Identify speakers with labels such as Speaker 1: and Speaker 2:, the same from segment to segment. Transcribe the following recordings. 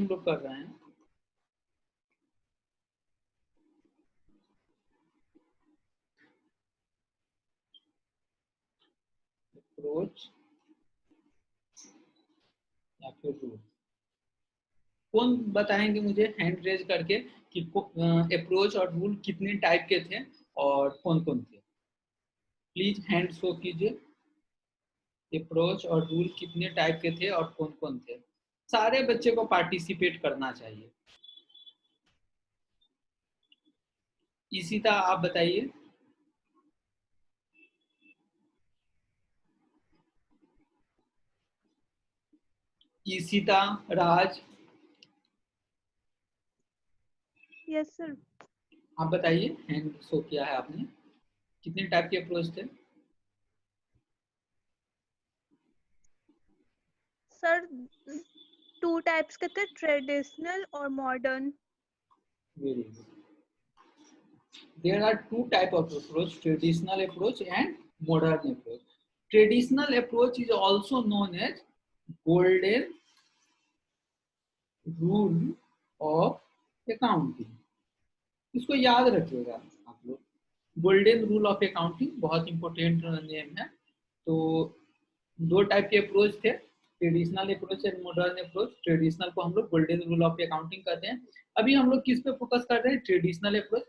Speaker 1: हम लोग कर रहे हैं। अप्रोच या फिर रूल, कौन बताएंगे मुझे हैंड रेज करके कि अप्रोच और रूल कितने टाइप के थे और कौन कौन थे? प्लीज हैंड शो कीजिए। अप्रोच और रूल कितने टाइप के थे और कौन कौन थे? सारे बच्चे को पार्टिसिपेट करना चाहिए। इशिता आप बताइए। इशिता, राज,
Speaker 2: यस सर।
Speaker 1: आप बताइए, हैंड शो किया है आपने, कितने टाइप के अप्रोच थे?
Speaker 2: सर 2 टाइप्स के थे, ट्रेडिशनल और modern.
Speaker 1: Very good. There are two type of approach: traditional approach and modern approach. Traditional approach is also known as golden rule of accounting. इसको याद रखिएगा आप लोग। गोल्डन रूल ऑफ अकाउंटिंग बहुत important name है। तो दो टाइप के अप्रोच थे, traditional approach and modern approach. Traditional को हम लोग गोल्डन रूल ऑफ अकाउंटिंग कहते हैं। अभी हम लोग किस पे फोकस कर रहे हैं? Traditional approach.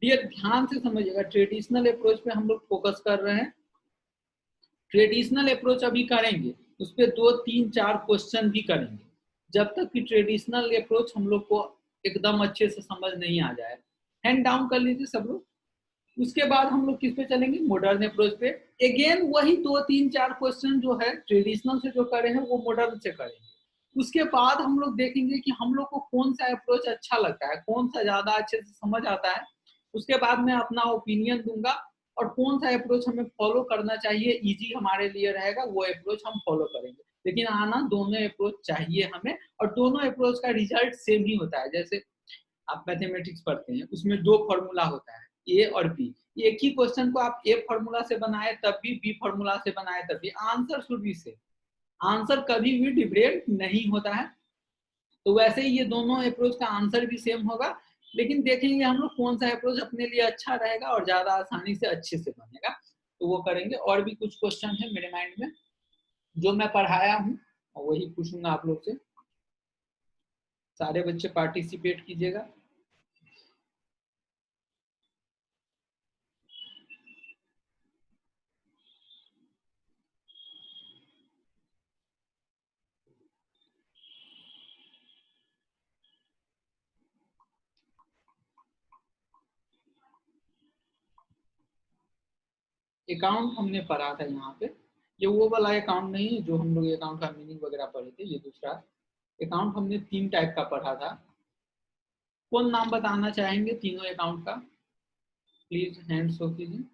Speaker 1: डियर ध्यान से समझिएगा, ट्रेडिशनल अप्रोच पे हम लोग फोकस कर रहे हैं। ट्रेडिशनल अप्रोच अभी करेंगे, उस पर 2, 3, 4 क्वेश्चन भी करेंगे, जब तक कि ट्रेडिशनल अप्रोच हम लोग को एकदम अच्छे से समझ नहीं आ जाए। हैंड डाउन कर लीजिए सब लोग। उसके बाद हम लोग किस पे चलेंगे? मॉडर्न अप्रोच पे। अगेन वही 2, 3, 4 क्वेश्चन जो है ट्रेडिशनल से जो करे हैं वो मॉडर्न से करेंगे। उसके बाद हम लोग देखेंगे कि हम लोग को कौन सा अप्रोच अच्छा लगता है, कौन सा ज्यादा अच्छे से समझ आता है। उसके बाद मैं अपना ओपिनियन दूंगा और कौन सा अप्रोच हमें फॉलो करना चाहिए, इजी हमारे लिए रहेगा, वो अप्रोच हम फॉलो करेंगे। लेकिन आना दोनों अप्रोच चाहिए हमें, और दोनों अप्रोच का रिजल्ट सेम ही होता है। जैसे आप मैथमेटिक्स पढ़ते हैं, उसमें 2 फॉर्मूला होता है, ए और बी। एक ही क्वेश्चन को आप ए फॉर्मूला से बनाए तब भी, बी फॉर्मूला से बनाए तब भी, answer should be same. Answer कभी भी डिफरेंट नहीं होता है। तो वैसे ही ये दोनों अप्रोच का आंसर भी सेम होगा, लेकिन देखेंगे हम लोग कौन सा अप्रोच अपने लिए अच्छा रहेगा और ज्यादा आसानी से अच्छे से बनेगा, तो वो करेंगे। और भी कुछ क्वेश्चन है मेरे माइंड में जो मैं पढ़ाया हूँ, और वही पूछूंगा आप लोग से। सारे बच्चे पार्टिसिपेट कीजिएगा। अकाउंट हमने पढ़ा था यहाँ पे, ये वो वाला अकाउंट नहीं है जो हम लोग अकाउंट का मीनिंग वगैरह पढ़े थे, ये दूसरा अकाउंट। हमने 3 टाइप का पढ़ा था। कौन नाम बताना चाहेंगे तीनों अकाउंट का? प्लीज हैंड शो कीजिए।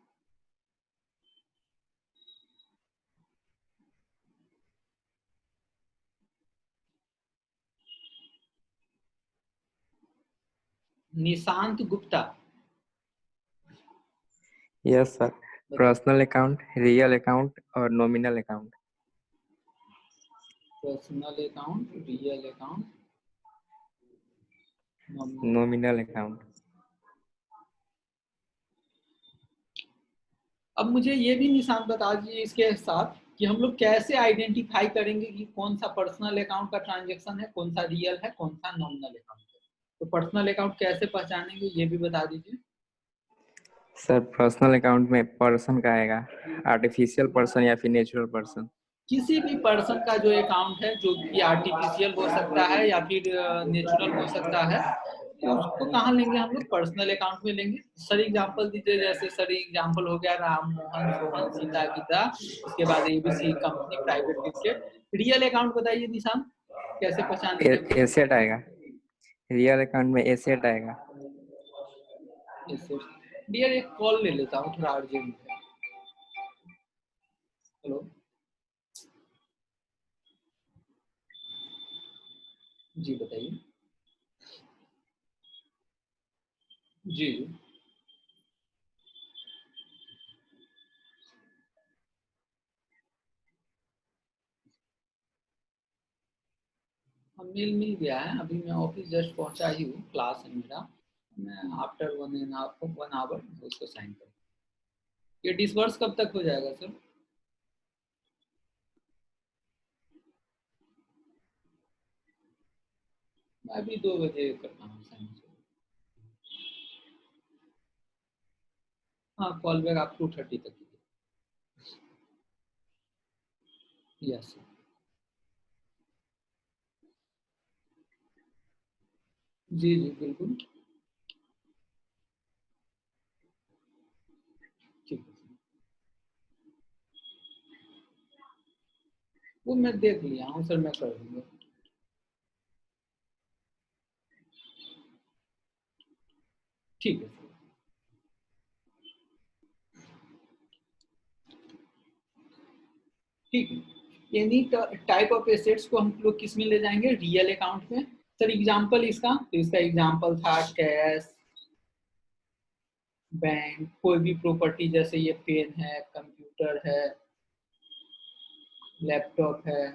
Speaker 1: Nishant Gupta.
Speaker 3: Yes sir, personal account, real account और nominal account.
Speaker 1: Personal account, real account,
Speaker 3: nominal account.
Speaker 1: अब मुझे ये भी निशान बता दीजिए इसके साथ कि हम लोग कैसे आइडेंटिफाई करेंगे कि कौन सा पर्सनल अकाउंट का ट्रांजैक्शन है, कौन सा रियल है, कौन सा नॉमिनल अकाउंट है। तो पर्सनल अकाउंट कैसे पहचानेंगे ये भी बता दीजिए।
Speaker 3: सर पर्सनल अकाउंट में पर्सन का आएगा, आर्टिफिशियल पर्सन या फिर नेचुरल पर्सन।
Speaker 1: किसी भी पर्सन का जो अकाउंट है, जो कि आर्टिफिशियल हो सकता है या फिर नेचुरल हो सकता है, तो उसको कहाँ लेंगे हम लोग? पर्सनल अकाउंट में लेंगे। सर एग्जांपल दीजिए। जैसे सर एग्जांपल हो गया राम मोहन सोहन सीता गीता, उसके बाद ABC company private limited. Real account बताइए निशान, कैसे पहचानेंगे हम?
Speaker 3: एसेट आएगा, रियल अकाउंट में एसेट आएगा।
Speaker 1: डियर एक कॉल ले लेता हूँ, थोड़ा अर्जेंट है। हेलो जी, बताइए। जी मेल मिल गया है, अभी मैं ऑफिस जस्ट पहुंचा ही हूँ, क्लास है मेरा, मैं आफ्टर 1 आवर उसको साइन कर। ये डिसवर्स कब तक हो जाएगा सर? मैं अभी 2 बजे करता हूँ साइन। हाँ, कॉल बैक आप 2:30 तक कीजिए। Yes sir. जी जी बिल्कुल ठीक है सर। वो मैं देख लिया हूँ सर, मैं कर दूंगा। ठीक है सर। ठीक है, एनी टाइप ऑफ एसेट्स को हम लोग किस में ले जाएंगे? रियल अकाउंट में। सर एग्जांपल इसका, तो इसका एग्जांपल था कैश, बैंक, कोई भी प्रॉपर्टी, जैसे ये पेन है, कंप्यूटर है, लैपटॉप है,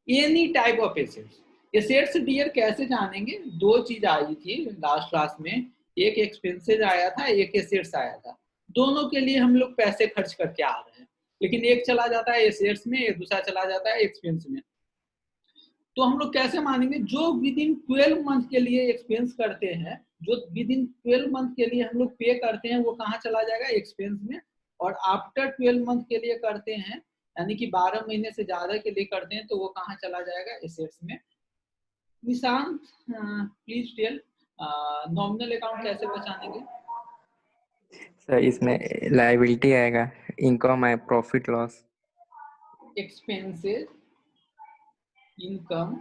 Speaker 1: any type of assets. Assets dear कैसे जानेंगे? 2 चीज आई थी लास्ट क्लास में, एक एक्सपेंसेस आया था, एक एसेट्स आया था। दोनों के लिए हम लोग पैसे खर्च करके आ रहे हैं, लेकिन एक चला जाता है एसेट्स में, एक दूसरा चला जाता है एक्सपेंस में। तो हम लोग कैसे मानेंगे? जो विद इन 12 मंथ के लिए एक्सपेंस करते हैं, जो विद इन 12 मंथ के लिए हम लोग पे करते हैं, वो कहाँ चला जाएगा? एक्सपेंस में। और आफ्टर 12 मंथ के लिए करते हैं, यानी कि 12 महीने से ज्यादा के लिए करते हैं, तो वो कहाँ चला जाएगा? एसेट्स में। Nishant please tell, nominal account कैसे पहचानेंगे?
Speaker 3: सर इसमें लायबिलिटी आएगा, इनकम है, profit loss.
Speaker 1: Expenses, income,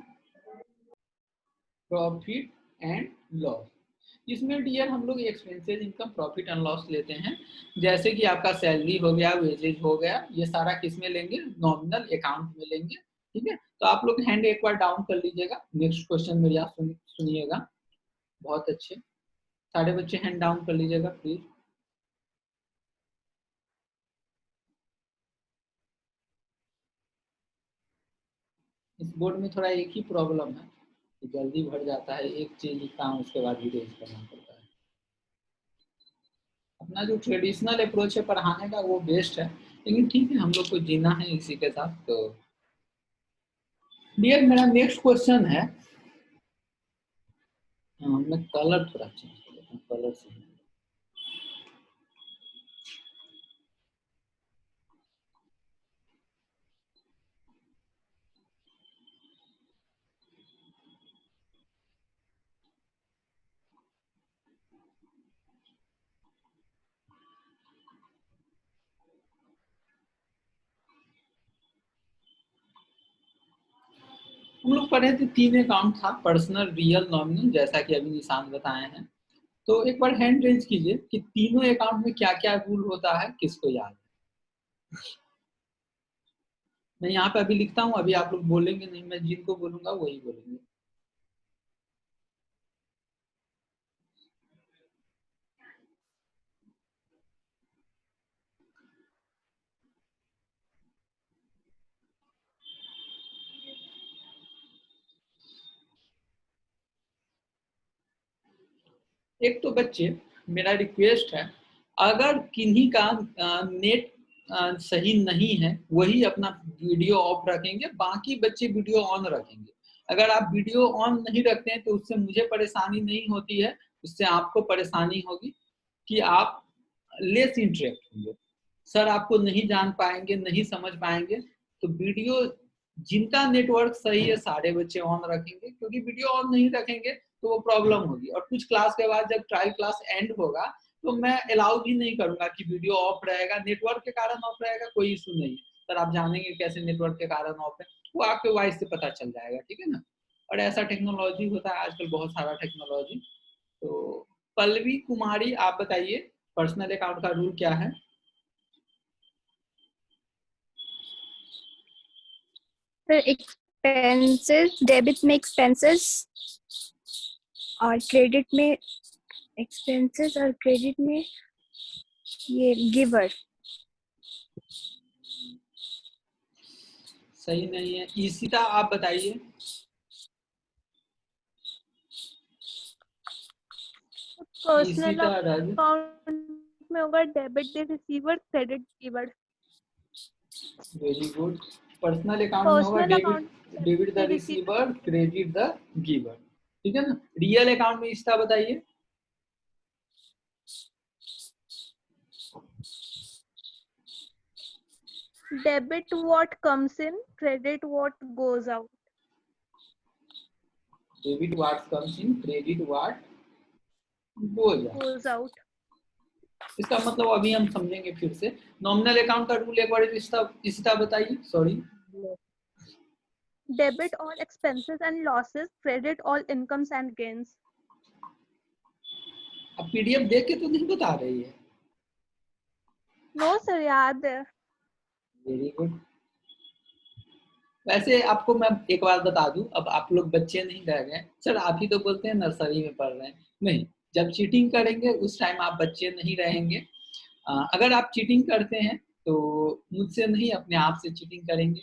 Speaker 1: profit and loss. इसमें डियर हम लोग expenses, income, profit and loss लेते हैं। जैसे कि आपका सैलरी हो गया, वेजेज हो गया, ये सारा किस में लेंगे? नॉमिनल अकाउंट में लेंगे। ठीक है, तो आप लोग हैंड एक बार डाउन कर लीजिएगा। नेक्स्ट क्वेश्चन मेरी आप सुनिएगा। बहुत अच्छे, सारे बच्चे हैंड डाउन कर लीजिएगा प्लीज। इस बोर्ड में थोड़ा एक ही प्रॉब्लम है कि जल्दी भर जाता है, एक चीज लिखता हूँ उसके बाद विरेज करना पड़ता है। अपना जो ट्रेडिशनल अप्रोच है पढ़ाने का वो बेस्ट है, लेकिन ठीक है, हम लोग को जीना है इसी के साथ। तो डियर मेरा नेक्स्ट क्वेश्चन है, मैं कलर थोड़ा चेंज कर देता हूँ, कलर से हम लोग पढ़े थे 3 अकाउंट था, पर्सनल, रियल, नॉमिनल, जैसा कि अभी निशांत बताए हैं। तो एक बार हैंड रेज कीजिए कि तीनों अकाउंट में क्या क्या रूल होता है, किसको याद है? मैं यहाँ पे अभी लिखता हूँ, अभी आप लोग बोलेंगे नहीं, मैं जिनको बोलूंगा वही बोलेंगे। एक तो बच्चे, मेरा रिक्वेस्ट है, अगर किन्हीं का नेट सही नहीं है, वही अपना वीडियो ऑफ रखेंगे, बाकी बच्चे वीडियो ऑन रखेंगे। अगर आप वीडियो ऑन नहीं रखते हैं तो उससे मुझे परेशानी नहीं होती है, उससे आपको परेशानी होगी कि आप लेस इंटरेक्ट होंगे, सर आपको नहीं जान पाएंगे, नहीं समझ पाएंगे। तो वीडियो, जिनका नेटवर्क सही है सारे बच्चे ऑन रखेंगे, क्योंकि वीडियो ऑन नहीं रखेंगे तो वो प्रॉब्लम होगी। और कुछ क्लास के बाद जब ट्रायल क्लास एंड होगा तो मैं अलाउ भी नहीं करूंगा कि वीडियो ऑफ रहेगा, नेटवर्क के कारण ऑफ रहेगा, कोई इशू नहीं। सर आप जानेंगे कैसे नेटवर्क के कारण ऑफ है? वो आपके वॉइस से पता चल जाएगा, ठीक है ना। और ऐसा टेक्नोलॉजी होता है आजकल, बहुत सारा टेक्नोलॉजी। तो पल्लवी कुमारी आप बताइए, पर्सनल अकाउंट का रूल क्या है?
Speaker 2: एक्सपेंसेस, डेबिट में एक्सपेंसेस और क्रेडिट में एक्सपेंसेस और क्रेडिट में ये गिवर।
Speaker 1: सही नहीं है। ईशिता आप बताइए। इसी
Speaker 2: पर्सनल
Speaker 1: तरह
Speaker 2: अकाउंट में होगा debit the receiver, credit giver.
Speaker 1: Very good. Personal account में होगा
Speaker 2: personal
Speaker 1: debit
Speaker 2: account
Speaker 1: debit the
Speaker 2: receiver,
Speaker 1: receiver, credit the giver. ठीक है ना। रियल अकाउंट में इसका बताइए।
Speaker 2: Debit what comes in, credit what goes out.
Speaker 1: Debit what comes in, credit what goes
Speaker 2: out.
Speaker 1: इसका मतलब अभी हम समझेंगे फिर से। नॉमिनल अकाउंट का रूल एक बार इसका बताइए। Sorry,
Speaker 2: debit all expenses and losses, credit all incomes and gains.
Speaker 1: अब पीडीएफ देख के तो नहीं बता रही है।
Speaker 2: नो सर, याद है।
Speaker 1: Very good. वैसे आपको मैं एक बात बता दूं, अब आप लोग बच्चे नहीं रह गए सर, आप ही तो बोलते हैं नर्सरी में पढ़ रहे हैं। नहीं, जब चीटिंग करेंगे उस टाइम आप बच्चे नहीं रहेंगे। अगर आप चीटिंग करते हैं तो मुझसे नहीं, अपने आप से चीटिंग करेंगे।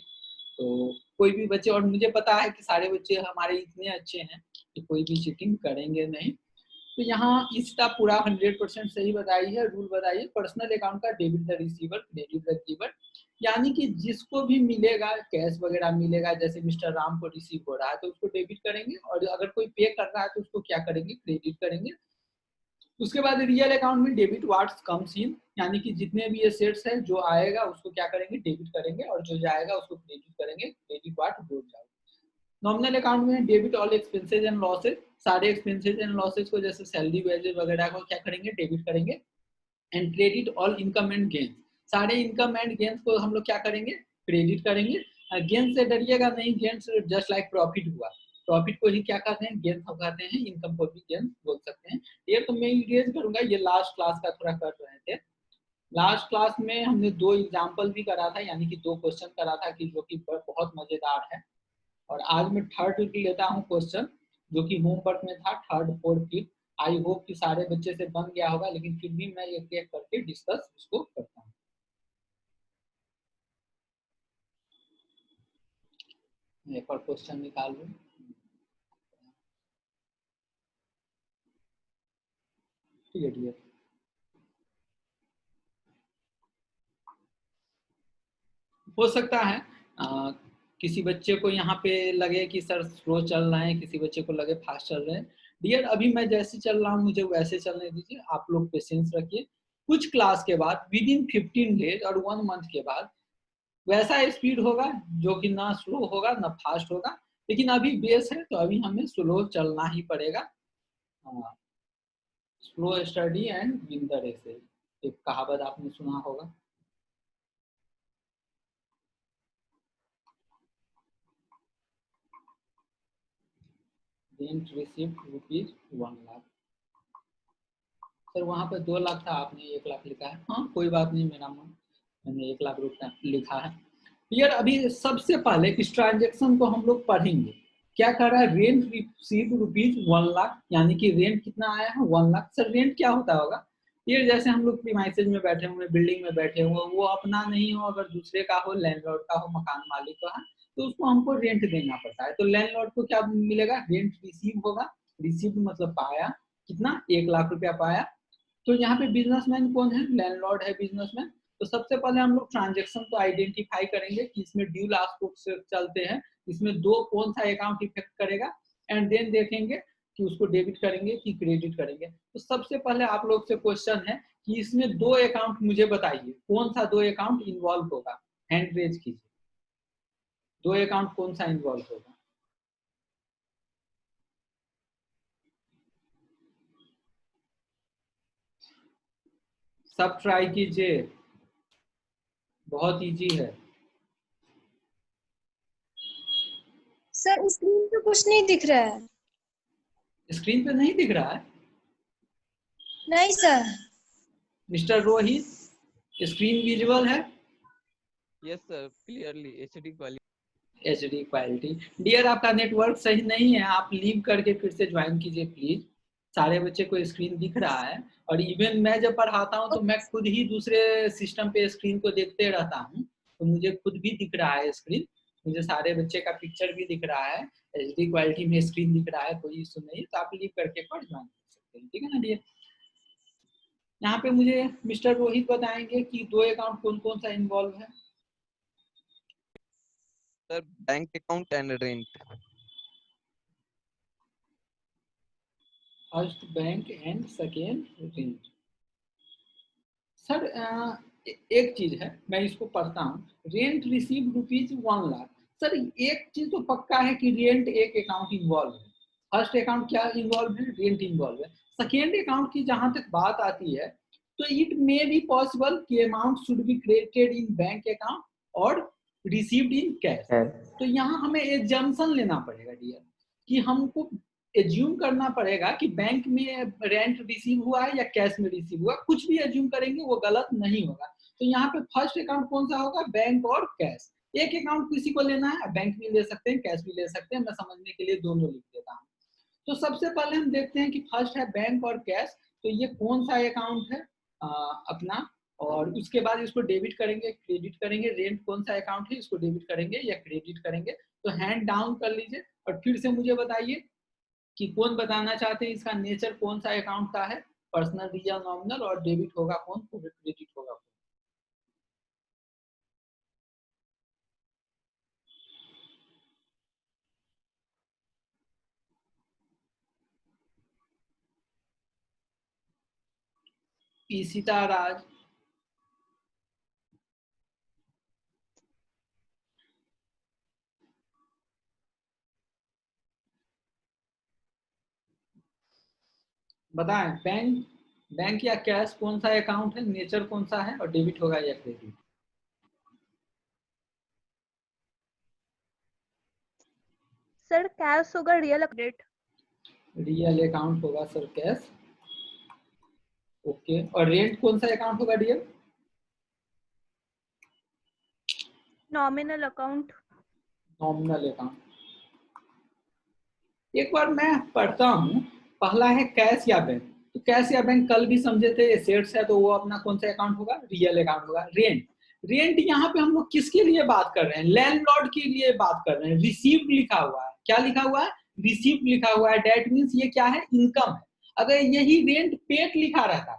Speaker 1: तो कोई भी बच्चे, और मुझे पता है कि सारे बच्चे हमारे इतने अच्छे हैं कि कोई भी चीटिंग करेंगे नहीं। तो यहाँ इसका पूरा 100% सही बताई है, रूल बताइए। पर्सनल अकाउंट का debit the receiver, credit the giver, यानी कि जिसको भी मिलेगा कैश वगैरह मिलेगा, जैसे मिस्टर राम को रिसीव हो रहा है तो उसको डेबिट करेंगे, और अगर कोई पे कर रहा है तो उसको क्या करेंगे, क्रेडिट करेंगे। उसके बाद रियल अकाउंट में डेबिट व्हाट्स कम्स इन, यानी कि जितने भी एसेट्स है जो आएगा उसको क्या करेंगे, डेबिट करेंगे, और जो जाएगा उसको क्रेडिट करेंगे, credit what goes out. Nominal account में debit all expenses and losses, सारे एक्सपेंसेस एंड लॉसेस को जैसे सैलरी वेजेस वगैरह को क्या करेंगे, डेबिट करेंगे। And credit all income and gains, सारे इनकम एंड गेन्स को हम लोग क्या करेंगे, क्रेडिट करेंगे। गेंस से डरिएगा नहीं, गेंस जस्ट लाइक प्रॉफिट हुआ, प्रॉफिट को ही क्या कहते हैं, गेंस कहते हैं, इनकम को भी गेंस बोल सकते हैं। ये तो मैं इरेज करूंगा, ये लास्ट क्लास का थोड़ा कर रहे थे। लास्ट क्लास में हमने 2 एग्जाम्पल भी करा था, यानी कि 2 क्वेश्चन करा था कि जो कि बहुत मजेदार है। और आज मैं थर्ड लेता हूँ क्वेश्चन, जो कि होमवर्क में था, third fourth fifth. I hope कि सारे बच्चे से बन गया होगा, लेकिन फिर भी मैं एक एक करके डिस्कस इसको करता हूँ। एक और क्वेश्चन निकाल लूँ। ठीक है, ठीक है। हो सकता है किसी बच्चे को यहाँ पे लगे कि सर स्लो चल रहे हैं, किसी बच्चे को लगे फास्ट चल रहे हैं। डियर, अभी मैं जैसे चल रहा हूँ मुझे वैसे चलने दीजिए, आप लोग पेशेंस रखिए। कुछ क्लास के बाद विद इन 15 डेज और 1 मंथ के बाद वैसा स्पीड होगा जो कि ना स्लो होगा ना फास्ट होगा, लेकिन अभी बेस है तो अभी हमें स्लो चलना ही पड़ेगा। Slow study and win the races, एक कहावत आपने सुना होगा। Rent received ₹1 lakh. सर वहाँ पर 2 लाख था, आपने 1 लाख लिखा है। हाँ कोई बात नहीं, मेरा मन, मैंने 1 लाख रुपया लिखा है। यार अभी सबसे पहले इस ट्रांजेक्शन को हम लोग पढ़ेंगे। क्या कर रहा है, रेंट रिसीव्ड ₹1 लाख, यानी कि रेंट कितना आया है, 1 लाख। सर रेंट क्या होता होगा, ये जैसे हम लोग प्रीमाइसेज में बैठे हुए, बिल्डिंग में बैठे हुए, वो अपना नहीं हो, अगर दूसरे का हो, लैंडलॉर्ड का हो, मकान मालिक का है, तो उसको हमको रेंट देना पड़ता है। तो लैंडलॉर्ड को क्या मिलेगा, रेंट रिसीव होगा। रिसीव मतलब पाया, कितना, 1 लाख रुपया पाया। तो यहाँ पे बिजनेसमैन कौन है, लैंडलॉर्ड है बिजनेसमैन। तो सबसे पहले हम लोग ट्रांजेक्शन को आइडेंटिफाई करेंगे कि इसमें ड्यूल आस्पेक्ट से चलते हैं, इसमें दो कौन सा अकाउंट इफेक्ट करेगा, एंड देन देखेंगे कि उसको डेबिट करेंगे कि क्रेडिट करेंगे। तो सबसे पहले आप लोग से क्वेश्चन है कि इसमें 2 अकाउंट मुझे बताइए, कौन सा 2 अकाउंट इन्वॉल्व होगा, हैंड रेज कीजिए। 2 अकाउंट कौन सा इन्वॉल्व होगा, सब ट्राई कीजिए, बहुत इजी है।
Speaker 4: सर स्क्रीन पे कुछ नहीं दिख रहा है।
Speaker 1: स्क्रीन पे नहीं दिख रहा है
Speaker 4: नहीं sir.
Speaker 1: Mister Rohit, screen visual है?
Speaker 5: Yes sir, clearly HD quality.
Speaker 1: HD quality. Dear आपका नेटवर्क सही नहीं है, आप लीव करके फिर से ज्वाइन कीजिए प्लीज। सारे बच्चे को स्क्रीन दिख रहा है, और इवन मैं जब पढ़ाता हूँ तो मैं खुद ही दूसरे सिस्टम पे स्क्रीन को देखते रहता हूँ, तो मुझे खुद भी दिख रहा है स्क्रीन, मुझे सारे बच्चे का पिक्चर भी दिख रहा है, एचडी क्वालिटी में स्क्रीन दिख रहा है, कोई इशू नहीं। तो आप लीव करके पढ़ ज्वाइन कर सकते हैं, ठीक है ना डियर। यहाँ पे मुझे मिस्टर रोहित बताएंगे कि दो अकाउंट कौन कौन सा इन्वॉल्व है।
Speaker 5: Sir, bank account and rent.
Speaker 1: First bank and second rent. Sir एक चीज है, मैं इसको पढ़ता हूँ, रेंट रिसीव ₹1,00,000। सर एक चीज तो पक्का है कि रेंट एक अकाउंट इन्वॉल्व है। फर्स्ट अकाउंट क्या इन्वॉल्व है? रेंट इन्वॉल्व है। सेकेंड अकाउंट की जहां तक बात आती है तो इट मे बी पॉसिबल कि amount should be credited in bank account और रिसीव्ड इन कैश। तो यहाँ हमें एग्जम्पशन लेना पड़ेगा डियर, कि हमको एज्यूम करना पड़ेगा कि बैंक में रेंट रिसीव हुआ है या कैश में रिसीव हुआ। कुछ भी एज्यूम करेंगे वो गलत नहीं होगा। तो यहाँ पे फर्स्ट अकाउंट कौन सा होगा? बैंक और कैश। एक अकाउंट किसी को लेना है, बैंक भी ले सकते हैं, कैश भी ले सकते हैं, मैं समझने के लिए दोनों लिख देता हूँ। तो सबसे पहले हम देखते हैं कि फर्स्ट है बैंक और कैश, तो ये कौन सा अकाउंट है अपना, और उसके बाद इसको डेबिट करेंगे, क्रेडिट करेंगे। रेंट कौन सा अकाउंट है, इसको डेबिट करेंगे या क्रेडिट करेंगे। तो हैंड डाउन कर लीजिए और फिर से मुझे बताइए कि कौन बताना चाहते हैं इसका नेचर कौन सा अकाउंट का है, पर्सनल, रियल, नॉमिनल, और डेबिट होगा कौन, क्रेडिट होगा कौन। ईशिता राज, बताएं बैंक या कैश कौन सा अकाउंट है, नेचर कौन सा है, और डेबिट होगा या क्रेडिट।
Speaker 2: सर कैश होगा, रियल क्रेडिट।
Speaker 1: रियल अकाउंट होगा सर कैश। ओके, और रेंट कौन सा अकाउंट होगा dear?
Speaker 2: Nominal account.
Speaker 1: Nominal account. एक बार मैं पढ़ता हूँ, पहला है कैश या बैंक। तो कैश या बैंक कल भी समझे थे, एसेट्स है, तो वो अपना कौन सा अकाउंट होगा? रियल अकाउंट होगा। रेंट, रेंट यहाँ पे हम लोग किसके लिए बात कर रहे हैं? लैंडलॉर्ड के लिए बात कर रहे हैं। रिसीव्ड लिखा हुआ है, क्या लिखा हुआ है? रिसीव्ड लिखा हुआ है। डेट मीन्स ये क्या है? इनकम है। अगर यही रेंट पेड लिखा रहता,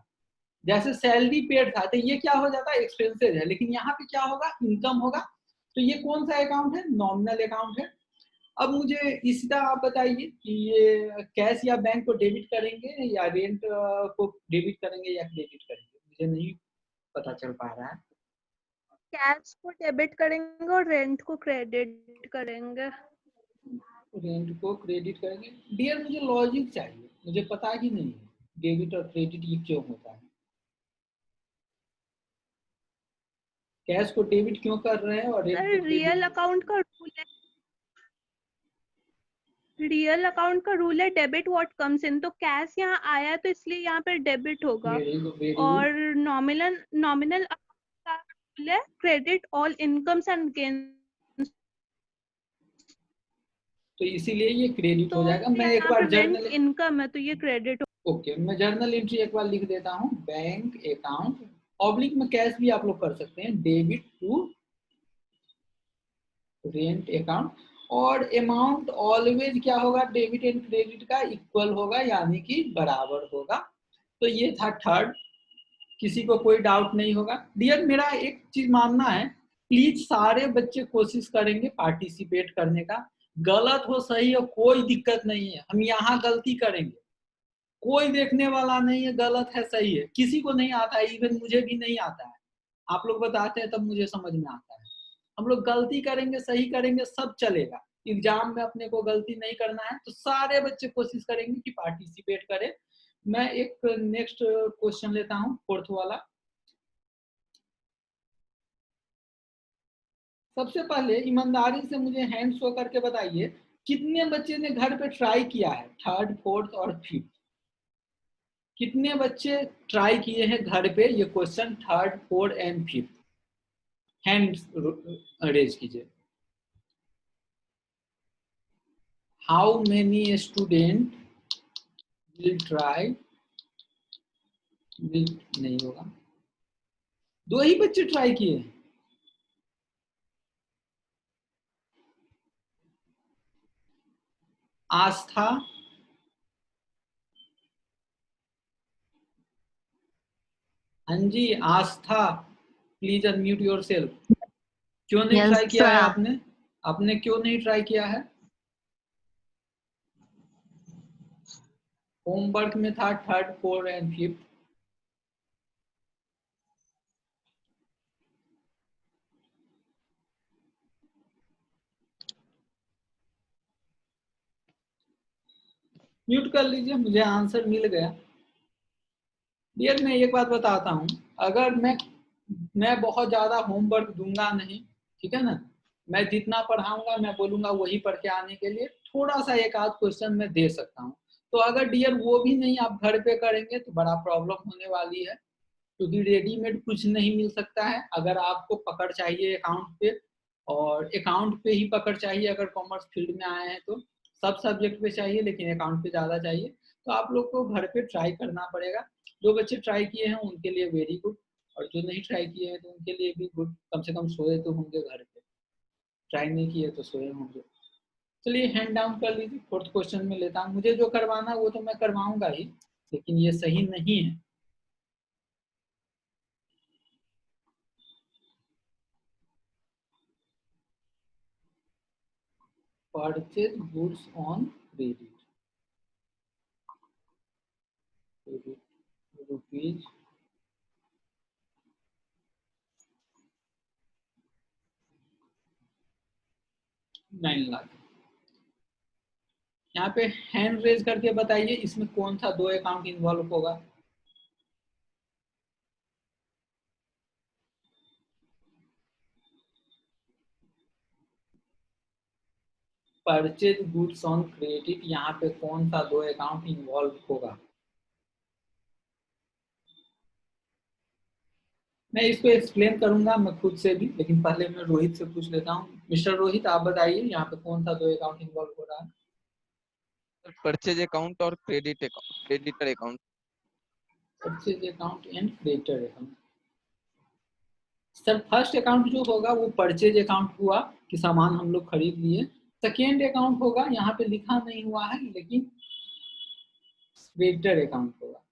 Speaker 1: जैसे सैलरी पेड था, तो ये क्या हो जाता? एक्सपेंसेस है। लेकिन यहाँ पे क्या होगा? इनकम होगा। तो ये कौन सा अकाउंट है? नॉमिनल अकाउंट है। अब मुझे इसी तरह आप बताइए कि ये कैश या बैंक को डेबिट करेंगे या रेंट को डेबिट करेंगे या क्रेडिट करेंगे, मुझे नहीं पता चल पा रहा है।
Speaker 2: कैश को डेबिट करेंगे और रेंट को क्रेडिट करेंगे।
Speaker 1: रेंट को क्रेडिट करेंगे। डियर मुझे लॉजिक चाहिए, मुझे पता ही नहीं है डेबिट और क्रेडिट ये क्यों होता है। कैश को डेबिट क्यों कर रहे हैं और रेंट को
Speaker 2: सर
Speaker 1: क्रेडिट?
Speaker 2: रियल अकाउंट का रूल है डेबिट व्हाट कम्स इन। तो कैश यहाँ आया तो इसलिए यहाँ पर डेबिट होगा।
Speaker 1: Very good.
Speaker 2: और नॉमिनल अकाउंट का रूल है credit all incomes and gains.
Speaker 1: तो इसीलिए ये क्रेडिट हो
Speaker 2: तो
Speaker 1: जाएगा। मैं एक
Speaker 2: यहाँ
Speaker 1: बार
Speaker 2: पर रेंट
Speaker 1: जर्नल,
Speaker 2: इनकम है तो ये क्रेडिट।
Speaker 1: ओके, मैं जर्नल एंट्री एक बार लिख देता हूँ। बैंक अकाउंट ऑब्लिक में कैश भी आप लोग कर सकते हैं, डेबिट टू रेंट अकाउंट। और अमाउंट ऑलवेज क्या होगा? डेबिट एंड क्रेडिट का इक्वल होगा, यानी कि बराबर होगा। तो ये था थर्ड, किसी को कोई डाउट नहीं होगा। डियर मेरा एक चीज मानना है, प्लीज सारे बच्चे कोशिश करेंगे पार्टिसिपेट करने का। गलत हो सही हो कोई दिक्कत नहीं है, हम यहाँ गलती करेंगे, कोई देखने वाला नहीं है, गलत है सही है, किसी को नहीं आता है, इवन मुझे भी नहीं आता है। आप लोग बताते हैं तब मुझे समझ में आता है। हम लोग गलती करेंगे, सही करेंगे, सब चलेगा। एग्जाम में अपने को गलती नहीं करना है, तो सारे बच्चे कोशिश करेंगे कि पार्टिसिपेट करें। मैं एक नेक्स्ट क्वेश्चन लेता हूँ, फोर्थ वाला। सबसे पहले ईमानदारी से मुझे हैंड शो करके बताइए, कितने बच्चे ने घर पे ट्राई किया है थर्ड, फोर्थ और फिफ्थ? कितने बच्चे ट्राई किए हैं घर पे ये question, third, fourth and fifth? Hand raise कीजिए। How many student will try? नहीं होगा, दो ही बच्चे ट्राई किए हैं। आस्था, हाँ जी, आस्था, प्लीज अनम्यूट योरसेल्फ। क्यों नहीं ट्राई
Speaker 4: Yes,
Speaker 1: किया है
Speaker 4: sir.
Speaker 1: आपने? आपने क्यों नहीं ट्राई किया है? होमवर्क में था 3rd, 4th and 5th। Mute कर लीजिए, मुझे आंसर मिल गया। डियर मैं एक बात बताता हूँ, अगर मैं बहुत ज्यादा होमवर्क दूंगा नहीं, ठीक है ना, मैं जितना पढ़ाऊंगा मैं बोलूंगा वही पढ़ के आने के लिए, थोड़ा सा एक आध क्वेश्चन मैं दे सकता हूँ। तो अगर डियर वो भी नहीं आप घर पे करेंगे तो बड़ा प्रॉब्लम होने वाली है, क्योंकि रेडीमेड कुछ नहीं मिल सकता है। अगर आपको पकड़ चाहिए अकाउंट पे, और अकाउंट पे ही पकड़ चाहिए, अगर कॉमर्स फील्ड में आए हैं तो सब सब्जेक्ट पे चाहिए, लेकिन अकाउंट पे ज़्यादा चाहिए। तो आप लोग को घर पे ट्राई करना पड़ेगा। जो बच्चे ट्राई किए हैं उनके लिए वेरी गुड, और जो नहीं ट्राई किए हैं तो उनके लिए भी गुड, कम से कम सोए तो होंगे घर पे, ट्राई नहीं किए तो सोए होंगे। चलिए हैंड डाउन कर लीजिए, 4th क्वेश्चन में लेता हूँ। मुझे जो करवाना वो तो मैं करवाऊंगा ही, लेकिन ये सही नहीं है। Purchase goods on credit, rupees 9 lakh. यहाँ पे हैंड रेज करके बताइए इसमें कौन सा 2 अकाउंट इन्वॉल्व होगा। परचेज गुड्स ऑन क्रेडिट, यहाँ पे कौन सा 2 अकाउंट इन्वॉल्व होगा। मैं इसको एक्सप्लेन करूंगा मैं खुद से भी, लेकिन पहले मैं रोहित से पूछ लेता हूँ। मिस्टर रोहित आप बताइए यहाँ पे कौन सा 2 अकाउंट इन्वॉल्व हो रहा है।
Speaker 5: परचेज अकाउंट और creditor account.
Speaker 1: Purchase account and creditor account. Sir first account जो होगा वो परचेज अकाउंट हुआ कि सामान हम लोग खरीद लिए। सेकेंड अकाउंट होगा, यहाँ पे लिखा नहीं हुआ है लेकिन क्रेडिटर अकाउंट होगा।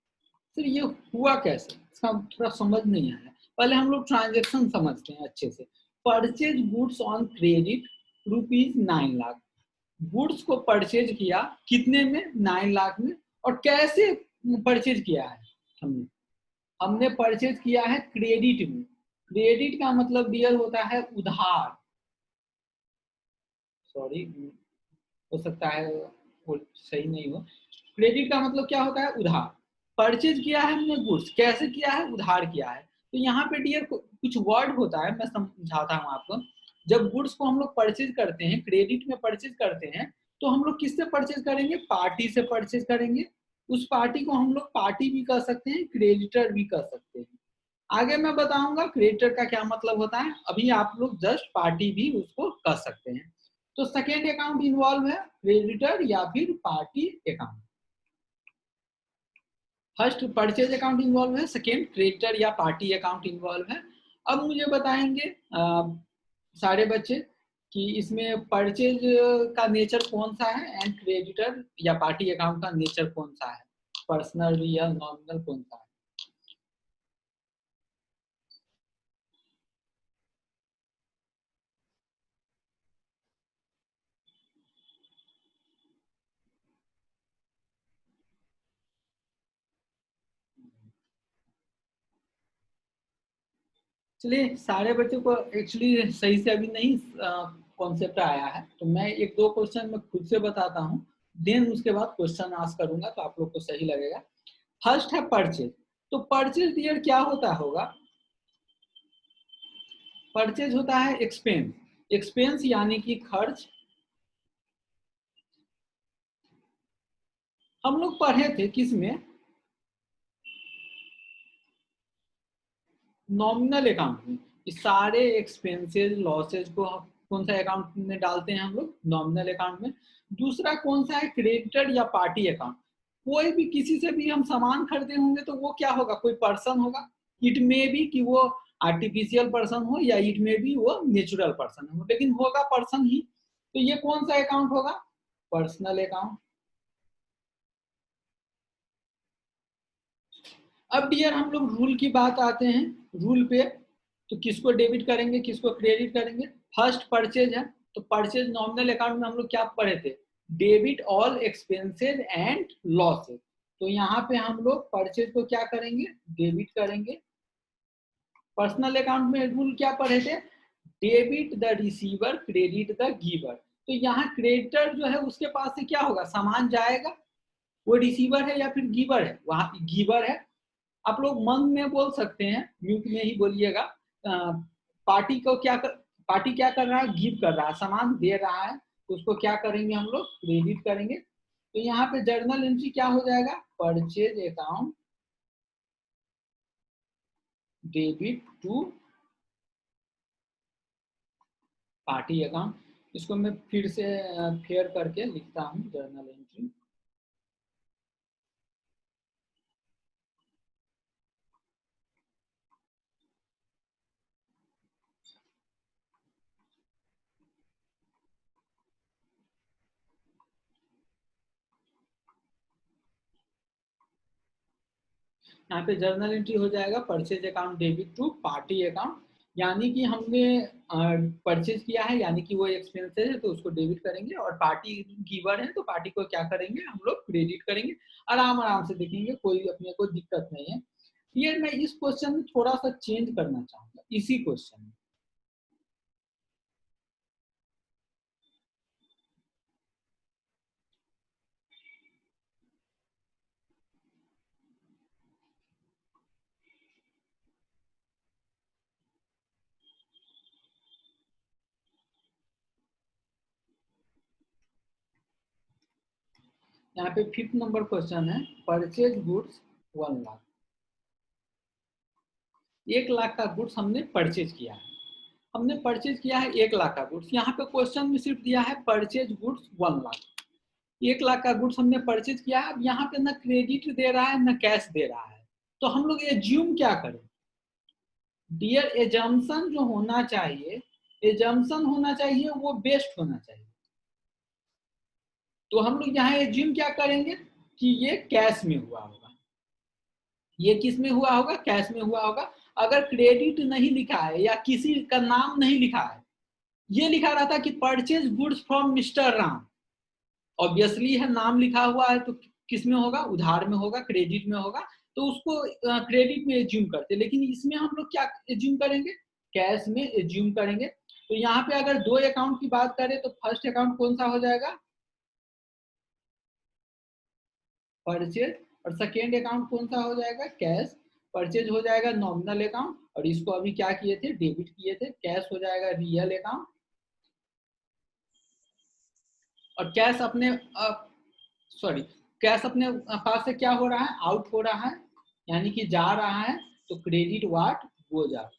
Speaker 1: सर ये हुआ कैसे, इसका थोड़ा समझ नहीं आया। पहले हम लोग ट्रांजेक्शन समझते हैं अच्छे से। Purchase goods on credit ₹9 lakh, goods को परचेज किया कितने में, 9 लाख में। और कैसे परचेज किया है हमने परचेज किया है क्रेडिट में। क्रेडिट का मतलब डियर होता है उधार, सॉरी हो सकता है वो सही नहीं हो। क्रेडिट का मतलब क्या होता है, उधार। परचेज किया है हमने गुड्स, कैसे किया है, उधार किया है। तो यहाँ पे डियर कुछ वर्ड होता है, मैं समझाता हूँ आपको। जब गुड्स को हम लोग परचेज करते हैं, क्रेडिट में परचेज करते हैं, तो हम लोग किससे परचेज करेंगे, पार्टी से परचेज करेंगे। उस पार्टी को हम लोग पार्टी भी कह सकते हैं, क्रेडिटर भी कह सकते हैं। आगे मैं बताऊंगा क्रेडिटर का क्या मतलब होता है, अभी आप लोग जस्ट पार्टी भी उसको कह सकते हैं। तो सेकेंड अकाउंट इन्वॉल्व है क्रेडिटर या फिर party account. First purchase account involve है, सेकेंड क्रेडिटर या पार्टी अकाउंट इन्वॉल्व है। अब मुझे बताएंगे सारे बच्चे कि इसमें परचेज का नेचर कौन सा है एंड क्रेडिटर या पार्टी अकाउंट का नेचर कौन सा है, पर्सनल या नॉमिनल कौन सा है। चलिए सारे बच्चों को एक्चुअली सही से अभी नहीं कॉन्सेप्ट आया है, तो मैं 1-2 क्वेश्चन मैं खुद से बताता हूँ, देन उसके बाद क्वेश्चन आस्क करूंगा तो आप लोग को सही लगेगा। फर्स्ट है परचेज। तो परचेज डियर क्या होता होगा, परचेज होता है एक्सपेंस। एक्सपेंस यानी कि खर्च। हम लोग पढ़े थे किसमें, नॉमिनल अकाउंट में। इस सारे एक्सपेंसेस लॉसेज को कौन सा अकाउंट में डालते हैं हम लोग, नॉमिनल अकाउंट में। दूसरा कौन सा है, क्रेडिटर या पार्टी अकाउंट। कोई भी किसी से भी हम सामान खरीदे होंगे तो वो क्या होगा, कोई पर्सन होगा। इट में भी कि वो आर्टिफिशियल पर्सन हो या इट में भी वो नेचुरल पर्सन हो, लेकिन होगा पर्सन ही। तो ये कौन सा अकाउंट होगा, पर्सनल अकाउंट। अब डियर हम लोग रूल की बात आते हैं, रूल पे तो किसको डेबिट करेंगे किसको क्रेडिट करेंगे। फर्स्ट परचेज है, तो परचेज नॉमिनल अकाउंट में हम लोग क्या पढ़े थे, debit all expenses and losses. तो यहाँ पे हम लोग परचेज को क्या करेंगे, डेबिट करेंगे। पर्सनल अकाउंट में रूल क्या पढ़े थे, debit the receiver credit the giver. तो यहाँ क्रेडिटर जो है उसके पास से क्या होगा, सामान जाएगा, वो रिसीवर है या फिर गिवर है, वहां गिवर है। आप लोग मन में बोल सकते हैं, म्यूट में ही बोलिएगा। पार्टी को क्या कर, पार्टी क्या कर रहा है, गिव कर रहा है, सामान दे रहा है, तो उसको क्या करेंगे हम लोग, क्रेडिट करेंगे। तो यहाँ पे जर्नल एंट्री क्या हो जाएगा, purchase account debit to party account. इसको मैं फिर से फेयर करके लिखता हूँ, जर्नल एंट्री। यहाँ पे जर्नल एंट्री हो जाएगा purchase account debit to party account, यानी कि हमने परचेज किया है, यानी कि वो एक्सपेंसेस है तो उसको डेबिट करेंगे, और पार्टी गिवर है तो पार्टी को क्या करेंगे हम लोग, क्रेडिट करेंगे। आराम आराम से देखेंगे, कोई अपने को दिक्कत नहीं है। क्लियर। मैं इस क्वेश्चन में थोड़ा सा चेंज करना चाहूंगा, इसी क्वेश्चन में। यहाँ पे 5th नंबर क्वेश्चन है, परचेज गुड्स 1 लाख। 1 लाख का गुड्स हमने परचेज किया है, हमने परचेज किया है 1 लाख का गुड्स। यहाँ पे क्वेश्चन में सिर्फ दिया है परचेज गुड्स 1 लाख। 1 लाख का गुड्स हमने परचेज किया है। अब यहाँ पे ना क्रेडिट दे रहा है ना कैश दे रहा है, तो हम लोग एज्यूम क्या करें डियर, एजम्पशन जो होना चाहिए, एजम्पशन होना चाहिए वो बेस्ट होना चाहिए। तो हम लोग यहाँ एज्यूम क्या करेंगे कि ये कैश में हुआ होगा, ये किस में हुआ होगा, कैश में हुआ होगा। अगर क्रेडिट नहीं लिखा है या किसी का नाम नहीं लिखा है, ये लिखा रहता कि purchase goods from mister Ram, obviously है नाम लिखा हुआ है तो किस में होगा, उधार में होगा, क्रेडिट में होगा, तो उसको क्रेडिट में एज्यूम करते। लेकिन इसमें हम लोग क्या एज्यूम करेंगे, कैश में एज्यूम करेंगे। तो यहाँ पे अगर 2 अकाउंट की बात करें तो फर्स्ट अकाउंट कौन सा हो जाएगा, परचेज, और सेकेंड अकाउंट कौन सा हो जाएगा, कैश। परचेज हो जाएगा नॉमिनल अकाउंट, और इसको अभी क्या किए थे, डेबिट किए थे। कैश हो जाएगा रियल अकाउंट, और कैश अपने सॉरी कैश अपने पास से क्या हो रहा है, आउट हो रहा है, यानी कि जा रहा है, तो क्रेडिट व्हाट गोज आउट।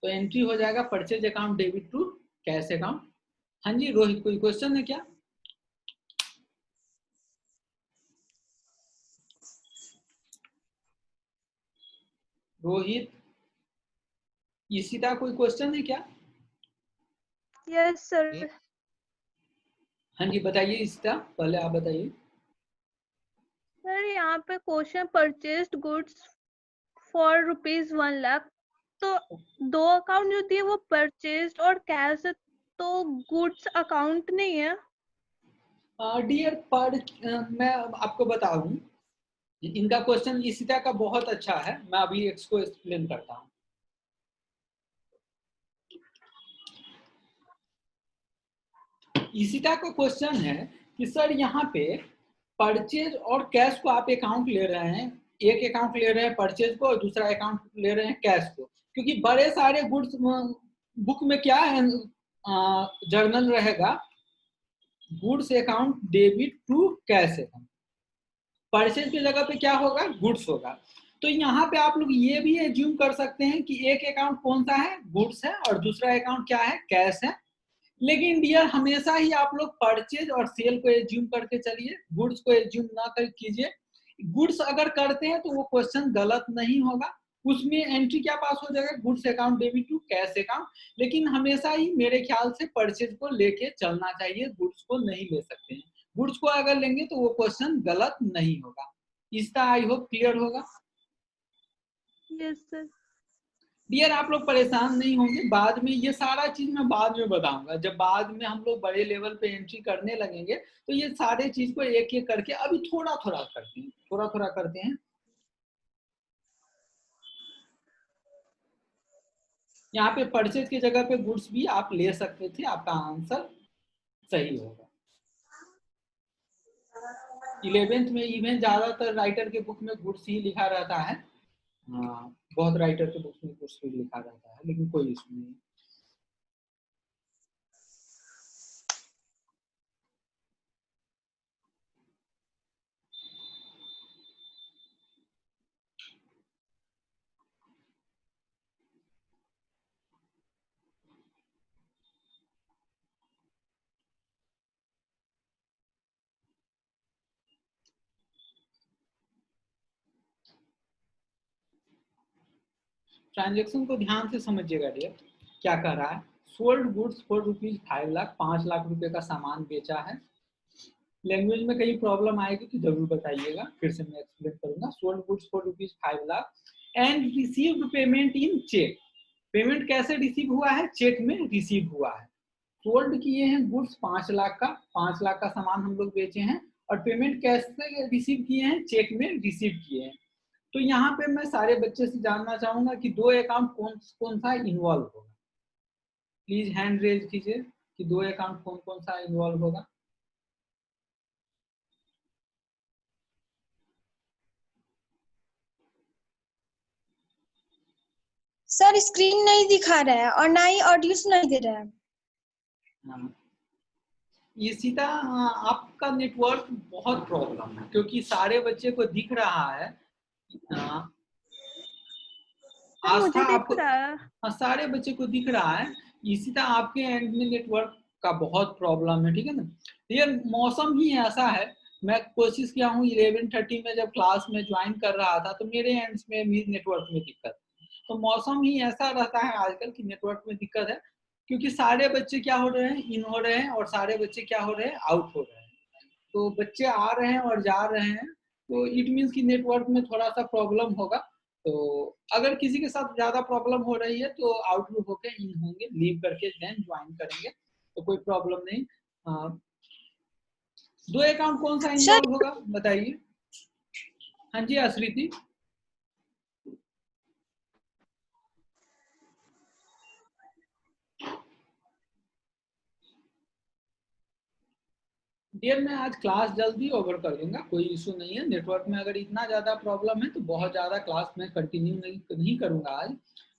Speaker 1: तो एंट्री हो जाएगा purchase account debit to cash account. हाँ जी रोहित, कोई क्वेश्चन है क्या? रोहित, इशिता, कोई क्वेश्चन है क्या?
Speaker 2: Yes sir.
Speaker 1: हाँ जी बताइए इशिता, पहले आप बताइए।
Speaker 2: सर यहाँ पे question purchased goods for ₹1 lakh, तो 2 अकाउंट जो दिए वो परचेस्ड और कैश है, तो गुड्स अकाउंट नहीं है।
Speaker 1: डियर मैं आपको बताऊं, इनका क्वेश्चन इशिता का बहुत अच्छा है, मैं अभी इसको एक्सप्लेन करता हूं। इशिता का क्वेश्चन है कि सर यहाँ पे परचेज और कैश को आप अकाउंट ले रहे हैं, एक अकाउंट ले रहे हैं परचेज को और दूसरा अकाउंट ले रहे हैं कैश को, क्योंकि बड़े सारे गुड्स बुक में क्या है, जर्नल रहेगा goods account debit to cash account, purchase की जगह पे क्या होगा, गुड्स होगा। तो यहाँ पे आप लोग ये भी एज्यूम कर सकते हैं कि एक अकाउंट कौन सा है, गुड्स है, और दूसरा अकाउंट क्या है, कैश है। लेकिन डियर हमेशा ही आप लोग परचेज और सेल को एज्यूम करके चलिए, गुड्स को एज्यूम ना कर कीजिए। गुड्स अगर करते हैं तो वो क्वेश्चन गलत नहीं होगा, उसमें एंट्री क्या पास हो जाएगा, goods account debit to cash account. लेकिन हमेशा ही मेरे ख्याल से परचेज को लेके चलना चाहिए, गुड्स को नहीं ले सकते हैं। गुड्स को अगर लेंगे तो वो क्वेश्चन गलत नहीं होगा। इसका आई होप क्लियर होगा।
Speaker 2: Yes sir.
Speaker 1: डियर आप लोग परेशान नहीं होंगे, बाद में ये सारा चीज मैं बाद में बताऊंगा, जब बाद में हम लोग बड़े लेवल पे एंट्री करने लगेंगे तो ये सारे चीज को एक एक करके अभी थोड़ा थोड़ा करते हैं, थोड़ा थोड़ा करते हैं। यहाँ पे परचेज की जगह पे गुड्स भी आप ले सकते थे, आपका आंसर सही होगा। 11th में इवन ज्यादातर राइटर के बुक में गुड्स ही लिखा रहता है, बहुत राइटर के बुक में गुड्स भी लिखा रहता है, लेकिन कोई इशू नहीं। ट्रांजेक्शन को ध्यान से समझिएगा डियर, क्या कर रहा है। Sold goods for ₹5 lakh, 5 lakh रुपए का सामान बेचा है। लैंग्वेज में कहीं प्रॉब्लम आएगी तो जरूर बताइएगा, फिर से मैं एक्सप्लेन करूंगा। Sold goods for ₹5 lakh and received payment in cheque. Payment कैसे रिसीव हुआ है? चेक में रिसीव हुआ है। सोल्ड किए हैं गुड्स 5 लाख का, 5 लाख का सामान हम लोग बेचे हैं, और पेमेंट कैसे रिसीव किए हैं? चेक में रिसीव किए हैं। तो यहाँ पे मैं सारे बच्चे से जानना चाहूंगा कि दो अकाउंट कौन कौन सा इन्वॉल्व होगा। प्लीज हैंड रेज कीजिए कि दो अकाउंट कौन कौन सा इन्वॉल्व होगा।
Speaker 4: सर स्क्रीन नहीं दिखा रहा है और ना ही ऑडियो सुनाई दे रहा है।
Speaker 1: ये सीधा आपका नेटवर्क बहुत प्रॉब्लम है, क्योंकि सारे बच्चे को दिख रहा है। आस्था
Speaker 2: मुझे
Speaker 1: आपको,
Speaker 2: दिख रहा है।
Speaker 1: हाँ सारे बच्चे को दिख रहा है, इसी तरह आपके एंड में नेटवर्क का बहुत प्रॉब्लम है, ठीक है ना। ये मौसम ही ऐसा है। मैं कोशिश किया हूँ 11:30 में जब क्लास में ज्वाइन कर रहा था तो मेरे एंड में भी नेटवर्क में दिक्कत, तो मौसम ही ऐसा रहता है आजकल कि नेटवर्क में दिक्कत है, क्योंकि सारे बच्चे क्या हो रहे हैं, इन हो रहे हैं, और सारे बच्चे क्या हो रहे हैं, आउट हो रहे हैं। तो बच्चे आ रहे हैं और जा रहे हैं, तो इट मीन्स कि नेटवर्क में थोड़ा सा प्रॉब्लम होगा। तो अगर किसी के साथ ज्यादा प्रॉब्लम हो रही है तो आउटलुक होके इन होंगे, लीव करके देन ज्वाइन करेंगे, तो कोई प्रॉब्लम नहीं। दो अकाउंट कौन सा इन्वॉल्व होगा बताइए। हाँ जी आश्रिति। डियर मैं आज क्लास जल्दी ओवर कर दूंगा, कोई इशू नहीं है। नेटवर्क में अगर इतना ज्यादा प्रॉब्लम है तो बहुत ज्यादा क्लास में कंटिन्यू नहीं करूंगा आज,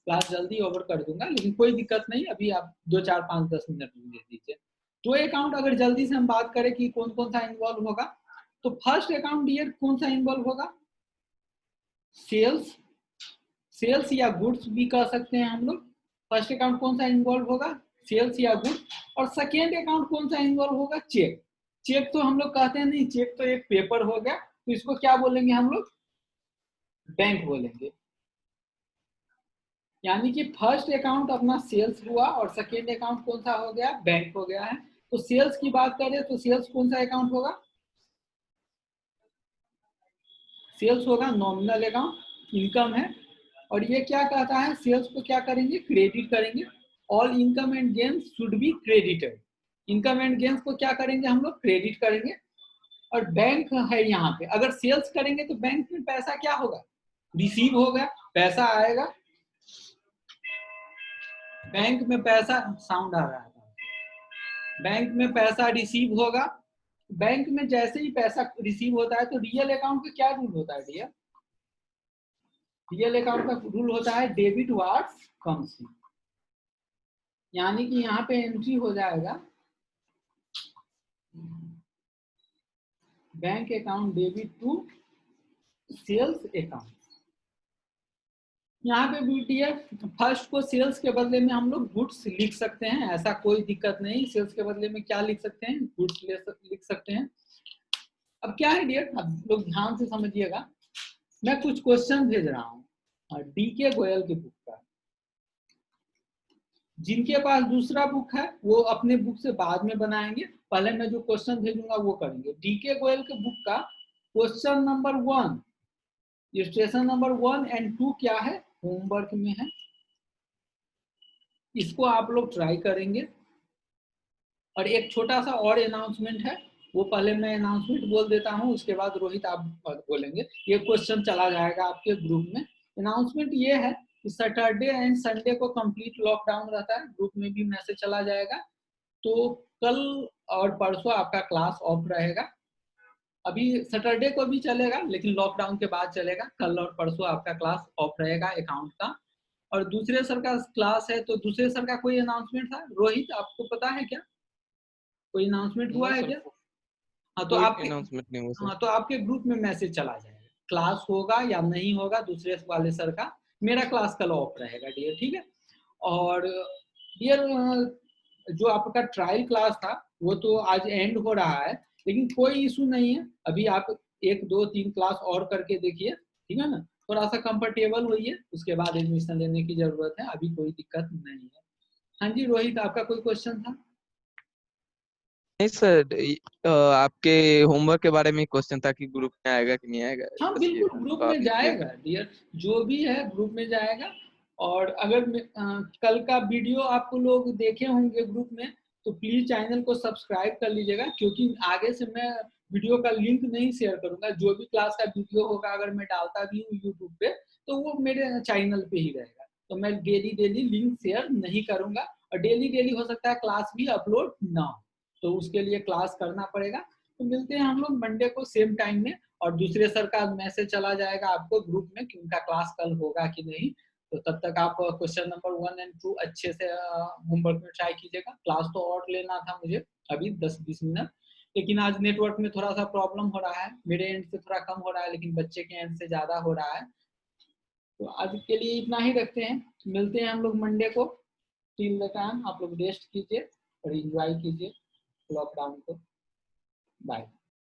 Speaker 1: क्लास जल्दी ओवर कर दूंगा, लेकिन कोई दिक्कत नहीं। अभी आप 2 4 5 10 मिनट दे दीजिए। तो अकाउंट अगर जल्दी से हम बात करें कि कौन कौन सा इन्वॉल्व होगा, तो फर्स्ट अकाउंट डियर कौन सा इन्वॉल्व होगा? सेल्स, सेल्स या गुड्स भी कह सकते हैं हम लोग। फर्स्ट अकाउंट कौन सा इन्वॉल्व होगा? सेल्स या गुड्स। और सेकेंड अकाउंट कौन सा इन्वॉल्व होगा? चेक। चेक तो हम लोग कहते हैं नहीं, चेक तो एक पेपर हो गया, तो इसको क्या बोलेंगे हम लोग? बैंक बोलेंगे। यानी कि फर्स्ट अकाउंट अपना सेल्स हुआ और सेकेंड अकाउंट कौन सा हो गया? बैंक हो गया है। तो सेल्स की बात करें तो सेल्स कौन सा अकाउंट होगा? सेल्स होगा नॉमिनल अकाउंट, इनकम है। और ये क्या कहता है? सेल्स को क्या करेंगे? क्रेडिट करेंगे। All income and gains should be credited. Income and gains को क्या करेंगे हम लोग? क्रेडिट करेंगे। और बैंक है यहाँ पे, अगर सेल्स करेंगे तो बैंक में पैसा क्या होगा? रिसीव होगा, पैसा आएगा बैंक में, पैसा साउंड आ रहा है, बैंक में पैसा रिसीव होगा। बैंक में जैसे ही पैसा रिसीव होता है तो रियल अकाउंट का क्या रूल होता है डियर? रियल अकाउंट का रूल होता है डेबिट वार्ड्स कम्स, यानी कि यहाँ पे एंट्री हो जाएगा bank account debit to sales account. यहाँ पे बीटीएफ फर्स्ट को सेल्स के बदले में हम लोग गुड्स लिख सकते हैं, ऐसा कोई दिक्कत नहीं। सेल्स के बदले में क्या लिख सकते हैं? गुड्स लिख सकते हैं। अब क्या है डियर, अब लोग ध्यान से समझिएगा, मैं कुछ क्वेश्चन भेज रहा हूँ डीके गोयल की बुक का। जिनके पास दूसरा बुक है वो अपने बुक से बाद में बनाएंगे, पहले मैं जो क्वेश्चन भेजूंगा वो करेंगे। डीके गोयल के बुक का question number 1, station number 1 and 2 क्या है, होमवर्क में है, इसको आप लोग ट्राई करेंगे। और एक छोटा सा और अनाउंसमेंट है, वो पहले मैं अनाउंसमेंट बोल देता हूँ, उसके बाद रोहित आप बोलेंगे। ये क्वेश्चन चला जाएगा आपके ग्रुप में। अनाउंसमेंट ये है कि सैटरडे एंड संडे को कंप्लीट लॉकडाउन रहता है, ग्रुप में भी मैसेज चला जाएगा। तो कल और परसों आपका क्लास ऑफ रहेगा। अभी सैटरडे को भी चलेगा लेकिन लॉकडाउन के बाद चलेगा। कल और परसों आपका क्लास ऑफ रहेगा अकाउंट का। और दूसरे सर का क्लास है, तो दूसरे सर का कोई अनाउंसमेंट था रोहित, आपको पता है क्या, कोई अनाउंसमेंट हुआ
Speaker 5: नो
Speaker 1: है
Speaker 5: सर,
Speaker 1: क्या? हाँ तो
Speaker 5: कोई
Speaker 1: आपके,
Speaker 5: अनाउंसमेंट नहीं हुआ सर।
Speaker 1: हाँ तो आपके ग्रुप में मैसेज चला जाएगा, क्लास होगा या नहीं होगा दूसरे वाले सर का। मेरा क्लास कल ऑफ रहेगा डियर, ठीक है। और डियर जो आपका ट्रायल क्लास था वो तो आज एंड हो रहा है, लेकिन कोई इशू नहीं है। अभी आप 1 2 3 क्लास और करके देखिए, ठीक है ना, थोड़ा सा कंफर्टेबल होइए, उसके बाद एडमिशन लेने की जरूरत है, अभी कोई दिक्कत नहीं है। हाँ जी रोहित, आपका कोई क्वेश्चन था?
Speaker 5: नहीं सर, आपके होमवर्क के बारे में क्वेश्चन था कि ग्रुप में आएगा कि नहीं आएगा,
Speaker 1: हाँ
Speaker 5: बस ये
Speaker 1: बिल्कुल
Speaker 5: था,
Speaker 1: ग्रुप
Speaker 5: तो
Speaker 1: में
Speaker 5: आपने क्लियर
Speaker 1: जाएगा डियर, जो भी है ग्रुप में जाएगा। और अगर कल का वीडियो आप लोग देखे होंगे ग्रुप में, तो प्लीज चैनल को सब्सक्राइब कर लीजिएगा, क्योंकि आगे से मैं वीडियो का लिंक नहीं शेयर करूंगा। जो भी क्लास का वीडियो होगा अगर मैं डालता भी हूँ यूट्यूब पे, तो वो मेरे चैनल पे ही रहेगा। तो मैं डेली डेली लिंक शेयर नहीं करूंगा, और डेली डेली हो सकता है क्लास भी अपलोड ना हो, तो उसके लिए क्लास करना पड़ेगा। तो मिलते हैं हम लोग मंडे को सेम टाइम में, और दूसरे सर का मैसेज चला जाएगा आपको ग्रुप में कि उनका क्लास कल होगा कि नहीं। तो तब तक आप क्वेश्चन नंबर 1 एंड 2 अच्छे से होमवर्क में ट्राई कीजिएगा। क्लास तो और लेना था मुझे अभी 10-20 मिनट, लेकिन आज नेटवर्क में थोड़ा सा प्रॉब्लम हो रहा है, मेरे एंड से थोड़ा कम हो रहा है लेकिन बच्चे के एंड से ज्यादा हो रहा है। तो आज के लिए इतना ही रखते हैं, मिलते हैं हम लोग मंडे को। टिल द टाइम आप लोग रेस्ट कीजिए और एंजॉय कीजिए लॉकडाउन को। बाय।